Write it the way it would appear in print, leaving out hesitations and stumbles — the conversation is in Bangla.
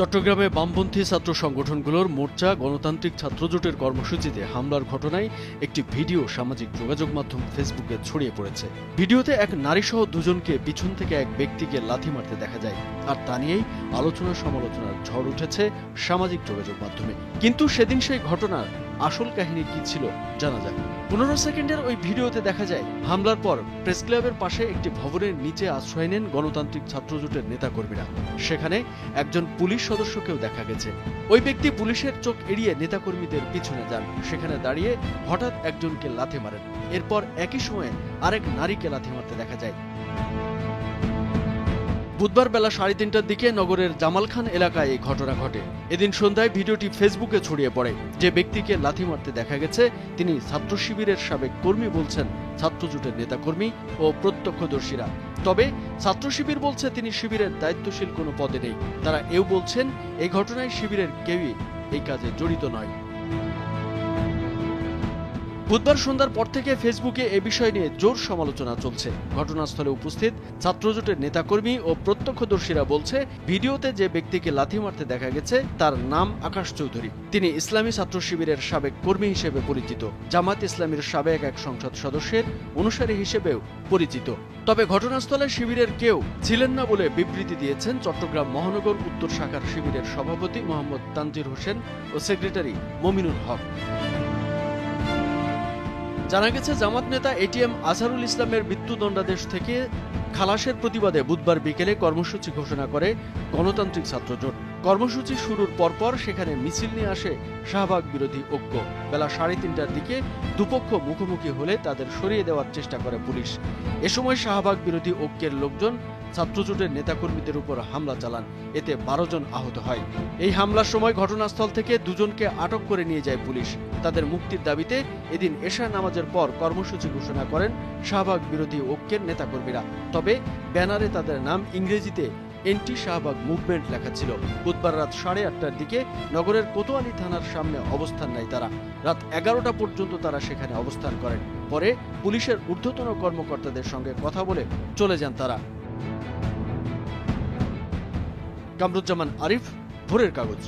চট্টগ্রামে বামপন্থী ছাত্র সংগঠনগুলোর মোর্চা গণতান্ত্রিক ছাত্রজোটের কর্মসূচিতে হামলার ঘটনায় একটি ভিডিও সামাজিক যোগাযোগ মাধ্যম ফেসবুকে ছড়িয়ে পড়েছে। ভিডিওতে এক নারীসহ দুজনকে পিছন থেকে এক ব্যক্তিকে লাথি মারতে দেখা যায়, আর তা নিয়েই আলোচনা সমালোচনার ঝড় উঠেছে সামাজিক যোগাযোগ মাধ্যমে। কিন্তু সেদিন সেই ঘটনার আসল কাহিনী কি ছিল জানা যাক। 15 সেকেন্ডের ওই ভিডিওতে দেখা যায় হামলার পর প্রেস ক্লাবের পাশে একটি ভবনের নিচে আশ্রয় নেন গণতান্ত্রিক ছাত্রজোটের নেতাকর্মীরা। সেখানে একজন পুলিশ সদস্যকেও দেখা গেছে। ওই ব্যক্তি পুলিশের চোখ এড়িয়ে নেতাকর্মীদের পিছনে যান, সেখানে দাঁড়িয়ে হঠাৎ একজনকে লাথি মারেন। এরপর একই সময়ে আরেক নারীকে লাথি মারতে দেখা যায়। বুধবার বেলা 3:30টার দিকে নগরের জামালখান এলাকায় এই ঘটনা ঘটে। এদিন সন্ধ্যায় ভিডিওটি ফেসবুকে ছড়িয়ে পড়ে। যে ব্যক্তিকে লাথি মারতে দেখা গেছে তিনি ছাত্র শিবিরের সাবেক কর্মী বলছেন ছাত্রজোটের নেতাকর্মী ও প্রত্যক্ষদর্শীরা। তবে ছাত্র শিবির বলছে তিনি শিবিরের দায়িত্বশীল কোনো পদে নেই। তারা এও বলছেন এই ঘটনায় শিবিরের কেউই এই কাজে জড়িত নয়। বুধবার সন্ধ্যার পর থেকে ফেসবুকে এ বিষয় নিয়ে জোর সমালোচনা চলছে। ঘটনাস্থলে উপস্থিত ছাত্রজোটের নেতাকর্মী ও প্রত্যক্ষদর্শীরা বলছে ভিডিওতে যে ব্যক্তিকে লাথি মারতে দেখা গেছে তার নাম আকাশ চৌধুরী। তিনি ইসলামী ছাত্র শিবিরের সাবেক কর্মী হিসেবে পরিচিত, জামাত ইসলামীর সাবেক এক সংসদ সদস্যের অনুসারী হিসেবেও পরিচিত। তবে ঘটনাস্থলে শিবিরের কেউ ছিলেন না বলে বিবৃতি দিয়েছেন চট্টগ্রাম মহানগর উত্তর শাখার শিবিরের সভাপতি মোহাম্মদ তানজির হোসেন ও সেক্রেটারি মমিনুল হক। জানা গেছে জামাত নেতা এটিএম আজহারুল ইসলামের মৃত্যুদণ্ডাদেশ থেকে খালাসের প্রতিবাদে বুধবার বিকেলে কর্মসূচি ঘোষণা করে গণতান্ত্রিক ছাত্রজোট। কর্মসূচি শুরুর পরপর সেখানে মিছিল নিয়ে আসে শাহবাগ বিরোধী ঐক্য। বেলা 3:30টার দিকে দুপক্ষ মুখোমুখি হলে তাদের সরিয়ে দেওয়ার চেষ্টা করে পুলিশ। এ সময় শাহবাগ বিরোধী ঐক্যের লোকজন ছাত্রজোটের নেতাকর্মীদের উপর হামলা চালান, এতে 12 জন আহত হয়। এই হামলার সময় ঘটনাস্থল থেকে দুজনকে আটক করে নিয়ে যায় পুলিশ। তাদের মুক্তির দাবিতে এদিন এশা নামাজের পর কর্মসূচি ঘোষণা করেন শাহবাগ বিরোধী ঐক্যের নেতাকর্মীরা। তবে ব্যানারে তাদের নাম ইংরেজিতে এন্টি শাহবাগ মুভমেন্ট লেখা ছিল। বুধবার রাত 8:30টার দিকে নগরের কোতোয়ালি থানার সামনে অবস্থান নেয় তারা। রাত 11টা পর্যন্ত তারা সেখানে অবস্থান করেন। পরে পুলিশের ঊর্ধ্বতন কর্মকর্তাদের সঙ্গে কথা বলে চলে যান তারা। কামরুজ্জামান আরিফ, ভোরের কাগজ।